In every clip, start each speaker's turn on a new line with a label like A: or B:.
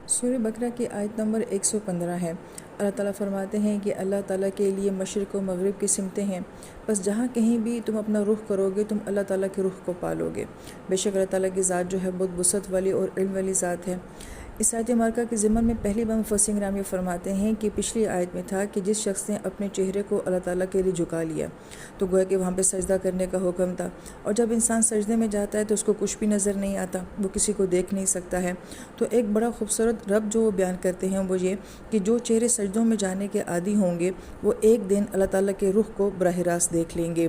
A: سورہ بقرہ کی آیت نمبر 115 ہے۔ اللہ تعالیٰ فرماتے ہیں کہ اللہ تعالیٰ کے لیے مشرق و مغرب کی سمتیں ہیں، بس جہاں کہیں بھی تم اپنا رخ کرو گے تم اللہ تعالیٰ کے رخ کو پالو گے۔ بے شک اللہ تعالیٰ کی ذات جو ہے بہت وسعت والی اور علم والی ذات ہے۔ اس آیت مبارکہ کے ضمن میں پہلی بار مفسرین کرام یہ فرماتے ہیں کہ پچھلی آیت میں تھا کہ جس شخص نے اپنے چہرے کو اللہ تعالیٰ کے لیے جھکا لیا تو گویا کہ وہاں پہ سجدہ کرنے کا حکم تھا، اور جب انسان سجدے میں جاتا ہے تو اس کو کچھ بھی نظر نہیں آتا، وہ کسی کو دیکھ نہیں سکتا ہے۔ تو ایک بڑا خوبصورت رب جو وہ بیان کرتے ہیں وہ یہ کہ جو چہرے سجدوں میں جانے کے عادی ہوں گے وہ ایک دن اللہ تعالیٰ کے رخ کو براہ راست دیکھ لیں گے۔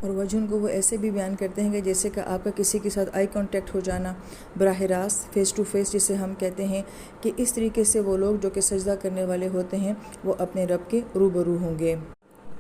A: اور وجہن کو وہ ایسے بھی بیان کرتے ہیں کہ جیسے کہ آپ کا کسی کے ساتھ آئی کانٹیکٹ ہو جانا براہ راست، فیس ٹو فیس جسے ہم کہتے ہیں، کہ اس طریقے سے وہ لوگ جو کہ سجدہ کرنے والے ہوتے ہیں وہ اپنے رب کے روبرو ہوں گے۔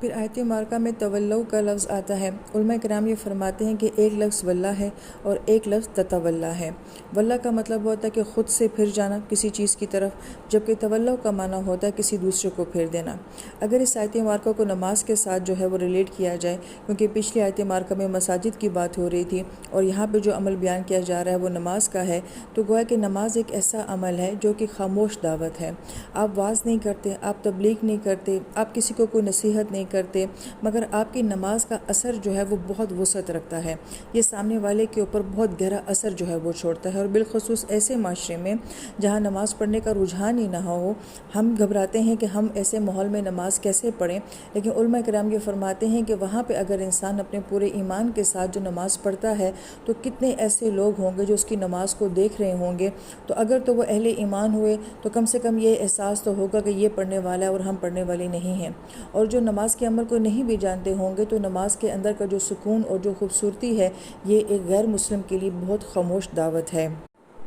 A: پھر آیت مبارکہ میں تولو کا لفظ آتا ہے۔ علماء کرام یہ فرماتے ہیں کہ ایک لفظ واللہ ہے اور ایک لفظ تتولہ ہے۔ واللہ کا مطلب ہوتا ہے کہ خود سے پھر جانا کسی چیز کی طرف، جبکہ تولو کا معنی ہوتا ہے کسی دوسرے کو پھیر دینا۔ اگر اس آیت مبارکہ کو نماز کے ساتھ جو ہے وہ ریلیٹ کیا جائے، کیونکہ پچھلی آیت مبارکہ میں مساجد کی بات ہو رہی تھی اور یہاں پہ جو عمل بیان کیا جا رہا ہے وہ نماز کا ہے، تو گویا کہ نماز ایک ایسا عمل ہے جو کہ خاموش دعوت ہے۔ آپ واعظ نہیں کرتے، آپ تبلیغ نہیں کرتے، آپ کسی کو کوئی نصیحت نہیں کرتے، مگر آپ کی نماز کا اثر جو ہے وہ بہت وسعت رکھتا ہے، یہ سامنے والے کے اوپر بہت گہرا اثر جو ہے وہ چھوڑتا ہے۔ اور بالخصوص ایسے معاشرے میں جہاں نماز پڑھنے کا رجحان ہی نہ ہو، ہم گھبراتے ہیں کہ ہم ایسے ماحول میں نماز کیسے پڑھیں، لیکن علماء کرام یہ فرماتے ہیں کہ وہاں پہ اگر انسان اپنے پورے ایمان کے ساتھ جو نماز پڑھتا ہے تو کتنے ایسے لوگ ہوں گے جو اس کی نماز کو دیکھ رہے ہوں گے، تو اگر تو وہ اہل ایمان ہوئے تو کم سے کم یہ احساس تو ہوگا کہ یہ پڑھنے والا ہے اور ہم پڑھنے والے نہیں ہیں۔ اور جو نماز کے عمل کو نہیں بھی جانتے ہوں گے تو نماز کے اندر کا جو سکون اور جو خوبصورتی ہے یہ ایک غیر مسلم کے لیے بہت خاموش دعوت ہے۔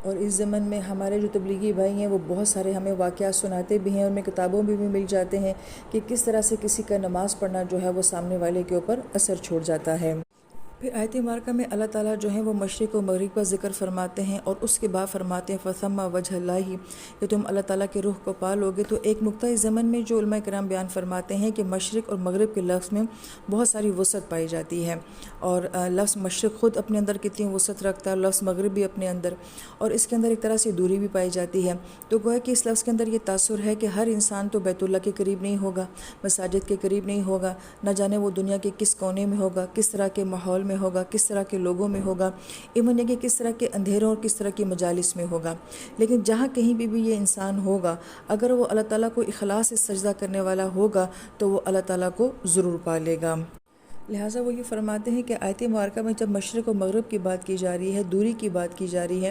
A: اور اس زمن میں ہمارے جو تبلیغی بھائی ہیں وہ بہت سارے ہمیں واقعات سناتے بھی ہیں، اور میں کتابوں میں بھی مل جاتے ہیں کہ کس طرح سے کسی کا نماز پڑھنا جو ہے وہ سامنے والے کے اوپر اثر چھوڑ جاتا ہے۔ پھر آیت مبارکہ میں اللہ تعالیٰ جو ہے وہ مشرق و مغرب کا ذکر فرماتے ہیں اور اس کے بعد فرماتے ہیں فَثَمَّ وَجْهَ اللَّهِ، کہ تم اللہ تعالیٰ کے روح کو پالو گے۔ تو ایک نقطہ اس زمن میں جو علماء کرام بیان فرماتے ہیں کہ مشرق اور مغرب کے لفظ میں بہت ساری وسعت پائی جاتی ہے، اور لفظ مشرق خود اپنے اندر کتنی وسعت رکھتا ہے، لفظ مغرب بھی اپنے اندر، اور اس کے اندر ایک طرح سے دوری بھی پائی جاتی ہے۔ تو گویا کہ اس لفظ کے اندر یہ تاثر ہے کہ ہر انسان تو بیت اللہ کے قریب نہیں ہوگا، مساجد کے قریب نہیں ہوگا، نہ جانے وہ دنیا کے کس کونے میں ہوگا، کس طرح کے ماحول میں ہوگا، کس طرح کے لوگوں میں ہوگا، ایون یہ کہ کس طرح کے اندھیروں اور کس طرح کی مجالس میں ہوگا، لیکن جہاں کہیں بھی یہ انسان ہوگا اگر وہ اللہ تعالیٰ کو اخلاص سے سجدہ کرنے والا ہوگا تو وہ اللہ تعالیٰ کو ضرور پالے گا۔ لہٰذا وہ یہ فرماتے ہیں کہ آیت مبارکہ میں جب مشرق و مغرب کی بات کی جا رہی ہے، دوری کی بات کی جا رہی ہے،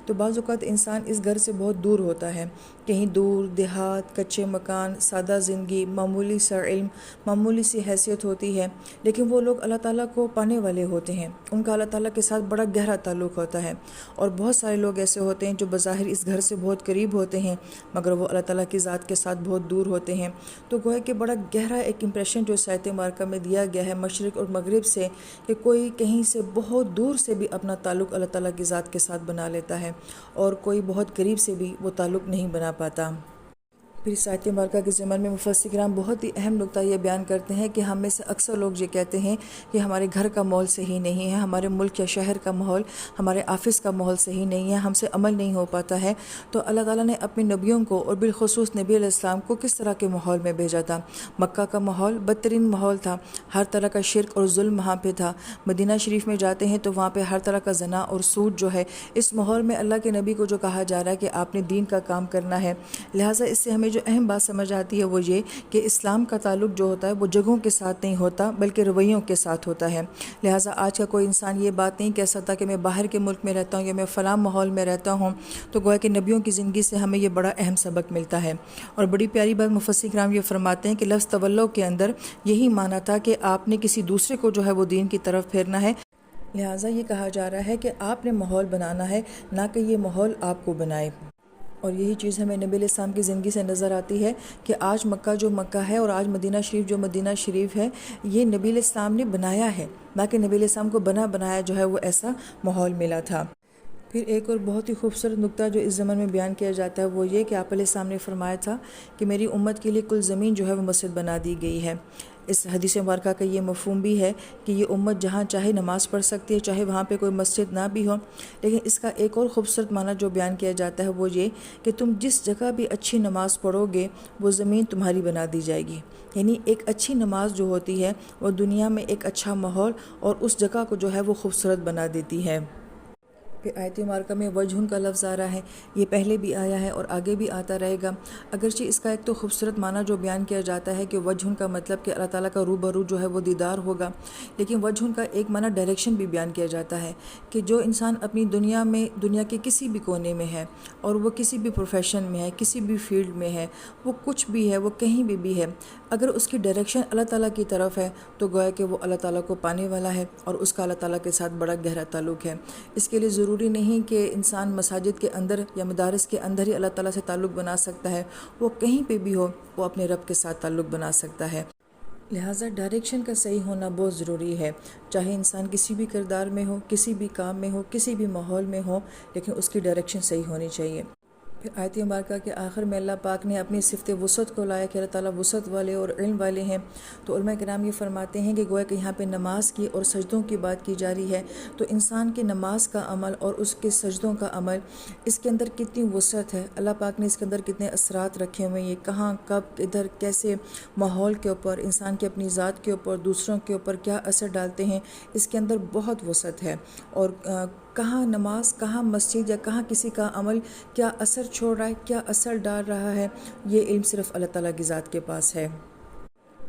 A: تو بعض اوقات انسان اس گھر سے بہت دور ہوتا ہے، کہیں دور دیہات، کچے مکان، سادہ زندگی، معمولی سا علم، معمولی سی حیثیت ہوتی ہے، لیکن وہ لوگ اللہ تعالیٰ کو پانے والے ہوتے ہیں، ان کا اللہ تعالیٰ کے ساتھ بڑا گہرا تعلق ہوتا ہے۔ اور بہت سارے لوگ ایسے ہوتے ہیں جو بظاہر اس گھر سے بہت قریب ہوتے ہیں مگر وہ اللہ تعالیٰ کی ذات کے ساتھ بہت دور ہوتے ہیں۔ تو گویا کہ بڑا گہرا ایک امپریشن جو آیت مبارکہ میں دیا گیا ہے مشرق اور مغرب سے، کہ کوئی کہیں سے بہت دور سے بھی اپنا تعلق اللہ تعالیٰ کی ذات کے ساتھ بنا لیتا ہے اور کوئی بہت قریب سے بھی وہ تعلق نہیں بنا پاتا۔ پھر اس آیت مبارکہ کے ضمن میں مفسرین کرام بہت ہی اہم نقطہ یہ بیان کرتے ہیں کہ ہم میں سے اکثر لوگ یہ کہتے ہیں کہ ہمارے گھر کا ماحول صحیح نہیں ہے، ہمارے ملک یا شہر کا ماحول، ہمارے آفس کا ماحول صحیح نہیں ہے، ہم سے عمل نہیں ہو پاتا ہے۔ تو اللہ تعالیٰ نے اپنے نبیوں کو اور بالخصوص نبی علیہ السلام کو کس طرح کے ماحول میں بھیجا تھا۔ مکہ کا ماحول بدترین ماحول تھا، ہر طرح کا شرک اور ظلم وہاں پہ تھا۔ مدینہ شریف میں جاتے ہیں تو وہاں پہ ہر طرح کا زنا اور سود جو ہے، اس ماحول میں اللہ کے نبی کو جو کہا جا رہا ہے کہ آپ نے دین کا کام کرنا ہے۔ لہٰذا اس سے ہمیں جو اہم بات سمجھ آتی ہے وہ یہ کہ اسلام کا تعلق جو ہوتا ہے وہ جگہوں کے ساتھ نہیں ہوتا بلکہ رویوں کے ساتھ ہوتا ہے۔ لہٰذا آج کا کوئی انسان یہ بات نہیں کہہ سکتا کہ میں باہر کے ملک میں رہتا ہوں یا میں فلاں ماحول میں رہتا ہوں، تو گویا کہ نبیوں کی زندگی سے ہمیں یہ بڑا اہم سبق ملتا ہے۔ اور بڑی پیاری بات مفسرین کرام یہ فرماتے ہیں کہ لفظ تولو کے اندر یہی معنی تھا کہ آپ نے کسی دوسرے کو جو ہے وہ دین کی طرف پھیرنا ہے، لہٰذا یہ کہا جا رہا ہے کہ آپ نے ماحول بنانا ہے، نہ کہ یہ ماحول آپ کو بنائے۔ اور یہی چیز ہمیں نبی علیہ السلام کی زندگی سے نظر آتی ہے کہ آج مکہ جو مکہ ہے اور آج مدینہ شریف جو مدینہ شریف ہے، یہ نبی علیہ السلام نے بنایا ہے، نہ کہ نبی علیہ السلام کو بنایا جو ہے وہ ایسا ماحول ملا تھا۔ پھر ایک اور بہت ہی خوبصورت نقطہ جو اس زمن میں بیان کیا جاتا ہے وہ یہ کہ آپ علیہ السلام نے فرمایا تھا کہ میری امت کے لیے کل زمین جو ہے وہ مسجد بنا دی گئی ہے۔ اس حدیث مبارکہ کا یہ مفہوم بھی ہے کہ یہ امت جہاں چاہے نماز پڑھ سکتی ہے، چاہے وہاں پہ کوئی مسجد نہ بھی ہو۔ لیکن اس کا ایک اور خوبصورت معنی جو بیان کیا جاتا ہے وہ یہ کہ تم جس جگہ بھی اچھی نماز پڑھو گے وہ زمین تمہاری بنا دی جائے گی۔ یعنی ایک اچھی نماز جو ہوتی ہے وہ دنیا میں ایک اچھا ماحول اور اس جگہ کو جو ہے وہ خوبصورت بنا دیتی ہے۔ پھر آیت مبارکہ میں وجہن کا لفظ آ رہا ہے، یہ پہلے بھی آیا ہے اور آگے بھی آتا رہے گا۔ اگرچہ اس کا ایک تو خوبصورت معنی جو بیان کیا جاتا ہے کہ وجہن کا مطلب کہ اللہ تعالیٰ کا روبرو جو ہے وہ دیدار ہوگا، لیکن وجہن کا ایک معنی ڈائریکشن بھی بیان کیا جاتا ہے کہ جو انسان اپنی دنیا کے کسی بھی کونے میں ہے اور وہ کسی بھی پروفیشن میں ہے، کسی بھی فیلڈ میں ہے، وہ کچھ بھی ہے، وہ کہیں بھی ہے، اگر اس کی ڈائریکشن اللہ تعالیٰ کی طرف ہے تو گویا کہ وہ اللہ تعالیٰ کو پانے والا ہے اور اس کا اللہ تعالیٰ کے ساتھ بڑا گہرا تعلق ہے۔ اس کے لیے ضروری نہیں کہ انسان مساجد کے اندر یا مدارس کے اندر ہی اللہ تعالیٰ سے تعلق بنا سکتا ہے، وہ کہیں پہ بھی ہو وہ اپنے رب کے ساتھ تعلق بنا سکتا ہے۔ لہٰذا ڈائریکشن کا صحیح ہونا بہت ضروری ہے، چاہے انسان کسی بھی کردار میں ہو، کسی بھی کام میں ہو، کسی بھی ماحول میں ہو، لیکن اس کی ڈائریکشن صحیح ہونی چاہیے۔ پھر آیت مبارکہ کے آخر میں اللہ پاک نے اپنی صفت وسعت کو لایا کہ اللہ تعالیٰ وسعت والے اور علم والے ہیں۔ تو علماء کرام یہ فرماتے ہیں کہ گویا کہ یہاں پہ نماز کی اور سجدوں کی بات کی جا رہی ہے، تو انسان کی نماز کا عمل اور اس کے سجدوں کا عمل، اس کے اندر کتنی وسعت ہے، اللہ پاک نے اس کے اندر کتنے اثرات رکھے ہوئے ہیں، یہ کہاں کب کدھر کیسے ماحول کے اوپر، انسان کی اپنی ذات کے اوپر، دوسروں کے اوپر کیا اثر ڈالتے ہیں، اس کے اندر بہت وسعت ہے۔ اور کہاں نماز، کہاں مسجد یا کہاں کسی کا عمل کیا اثر چھوڑ رہا ہے، کیا اثر ڈال رہا ہے، یہ علم صرف اللہ تعالیٰ کی ذات کے پاس ہے۔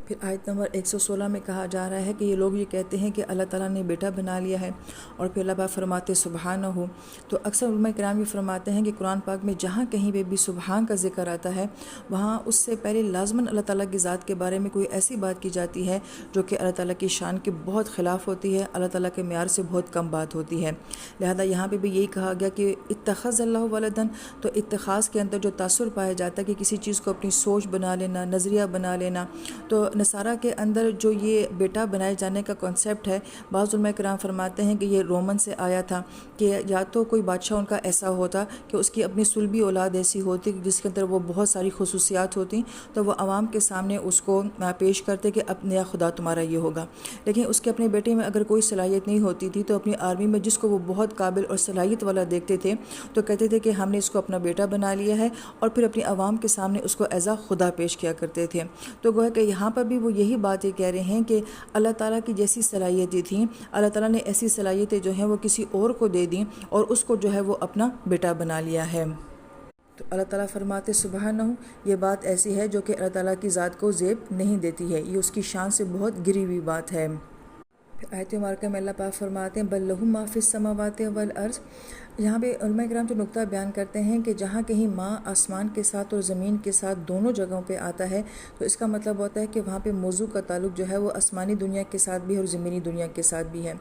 A: پھر آیت نمبر 116 میں کہا جا رہا ہے کہ یہ لوگ یہ کہتے ہیں کہ اللہ تعالیٰ نے بیٹا بنا لیا ہے، اور پھر اللہ پاک فرماتے سبحانہ ہو۔ تو اکثر علماء کرام یہ فرماتے ہیں کہ قرآن پاک میں جہاں کہیں پہ بھی سبحان کا ذکر آتا ہے وہاں اس سے پہلے لازماً اللہ تعالیٰ کی ذات کے بارے میں کوئی ایسی بات کی جاتی ہے جو کہ اللہ تعالیٰ کی شان کے بہت خلاف ہوتی ہے، اللہ تعالیٰ کے معیار سے بہت کم بات ہوتی ہے۔ لہذا یہاں پہ بھی یہی کہا گیا کہ اتخذ اللہ ولدن، تو اتخاذ کے اندر جو تاثر پایا جاتا ہے کہ کسی چیز کو اپنی سوچ بنا لینا، نظریہ بنا لینا، تو نصارہ کے اندر جو یہ بیٹا بنائے جانے کا کنسیپٹ ہے، بعض علماء کرام فرماتے ہیں کہ یہ رومن سے آیا تھا کہ یا تو کوئی بادشاہ ان کا ایسا ہوتا کہ اس کی اپنی صلبی اولاد ایسی ہوتی جس کے اندر وہ بہت ساری خصوصیات ہوتی، تو وہ عوام کے سامنے اس کو پیش کرتے کہ اب نیا خدا تمہارا یہ ہوگا۔ لیکن اس کے اپنے بیٹے میں اگر کوئی صلاحیت نہیں ہوتی تھی تو اپنی آرمی میں جس کو وہ بہت قابل اور صلاحیت والا دیکھتے تھے تو کہتے تھے کہ ہم نے اس کو اپنا بیٹا بنا لیا ہے، اور پھر اپنی عوام کے سامنے اس کو ایز خدا پیش کیا کرتے تھے۔ تو گویا کہ یہاں پر بھی وہ یہی بات یہ کہہ رہے ہیں کہ اللہ تعالیٰ کی جیسی صلاحیتیں تھیں، اللہ تعالیٰ نے ایسی صلاحیتیں جو ہیں وہ کسی اور کو دے دیں اور اس کو جو ہے وہ اپنا بیٹا بنا لیا ہے۔ تو اللہ تعالیٰ فرماتے سبحانہ، یہ بات ایسی ہے جو کہ اللہ تعالیٰ کی ذات کو زیب نہیں دیتی ہے، یہ اس کی شان سے بہت گری ہوئی بات ہے۔ آیت مبارکہ میں اللہ پاک فرماتے ہیں بل لہ ما فی السماوات والارض۔ یہاں پہ علماء کرام جو نقطہ بیان کرتے ہیں کہ جہاں کہیں ماں آسمان کے ساتھ اور زمین کے ساتھ دونوں جگہوں پہ آتا ہے تو اس کا مطلب ہوتا ہے کہ وہاں پہ موضوع کا تعلق جو ہے وہ آسمانی دنیا کے ساتھ بھی ہے اور زمینی دنیا کے ساتھ بھی ہے۔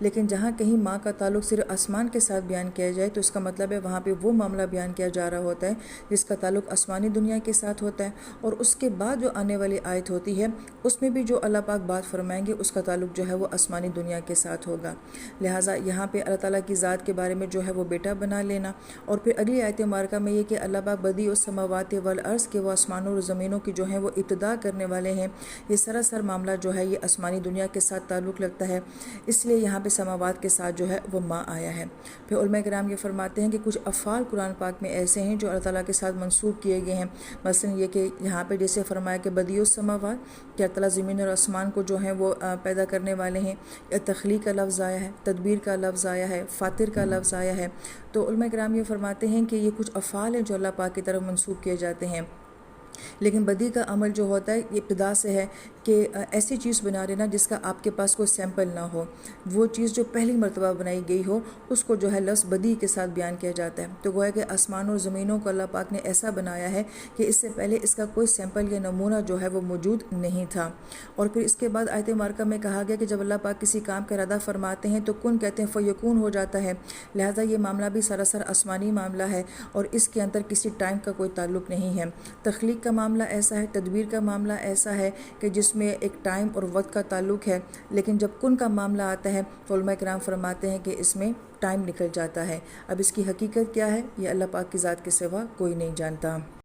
A: لیکن جہاں کہیں ماں کا تعلق صرف آسمان کے ساتھ بیان کیا جائے تو اس کا مطلب ہے وہاں پہ وہ معاملہ بیان کیا جا رہا ہوتا ہے جس کا تعلق آسمانی دنیا کے ساتھ ہوتا ہے، اور اس کے بعد جو آنے والی آیت ہوتی ہے اس میں بھی جو اللہ پاک بات فرمائیں گے اس کا تعلق جو ہے وہ آسمانی دنیا کے ساتھ ہوگا۔ لہٰذا یہاں پہ اللہ تعالیٰ کی ذات کے بارے میں جو ہے وہ بیٹا بنا لینا، اور پھر اگلی آیت مبارکہ میں یہ کہ اللہ پاک بدیع السماوات والارض کے وہ آسمانوں اور زمینوں کی جو ہیں وہ ابتدا کرنے والے ہیں، یہ سراسر معاملہ جو ہے یہ آسمانی دنیا کے ساتھ تعلق رکھتا ہے، اس لیے یہاں پہ سماوات کے ساتھ جو ہے وہ ماں آیا ہے۔ پھر علماء کرام یہ فرماتے ہیں کہ کچھ افعال قرآن پاک میں ایسے ہیں جو اللہ تعالیٰ کے ساتھ منسوب کیے گئے ہیں، مثلا یہ کہ یہاں پہ جیسے فرمایا کہ بدیع السماوات کہ اللہ تعالیٰ زمین اور آسمان کو جو ہیں وہ پیدا کرنے والے ہیں، یا تخلیق کا لفظ آیا ہے، تدبیر کا لفظ آیا ہے، فاطر کا لفظ آیا ہے۔ تو علماء کرام یہ فرماتے ہیں کہ یہ کچھ افعال ہیں جو اللہ پاک کی طرف منسوب کیے جاتے ہیں، لیکن بدی کا عمل جو ہوتا ہے یہ ابتدا سے ہے کہ ایسی چیز بنا لینا جس کا آپ کے پاس کوئی سیمپل نہ ہو، وہ چیز جو پہلی مرتبہ بنائی گئی ہو اس کو جو ہے لفظ بدی کے ساتھ بیان کیا جاتا ہے۔ تو گویا کہ آسمان اور زمینوں کو اللہ پاک نے ایسا بنایا ہے کہ اس سے پہلے اس کا کوئی سیمپل یا نمونہ جو ہے وہ موجود نہیں تھا۔ اور پھر اس کے بعد آیت مبارکہ میں کہا گیا کہ جب اللہ پاک کسی کام کا ارادہ فرماتے ہیں تو کن کہتے ہیں فیکون ہو جاتا ہے، لہٰذا یہ معاملہ بھی سراسر آسمانی معاملہ ہے اور اس کے اندر کسی ٹائم کا کوئی تعلق نہیں ہے۔ تخلیق کا معاملہ ایسا ہے، تدبیر کا معاملہ ایسا ہے کہ جس اس میں ایک ٹائم اور وقت کا تعلق ہے، لیکن جب کن کا معاملہ آتا ہے تو علماء کرام فرماتے ہیں کہ اس میں ٹائم نکل جاتا ہے۔ اب اس کی حقیقت کیا ہے یہ اللہ پاک کی ذات کے سوا کوئی نہیں جانتا۔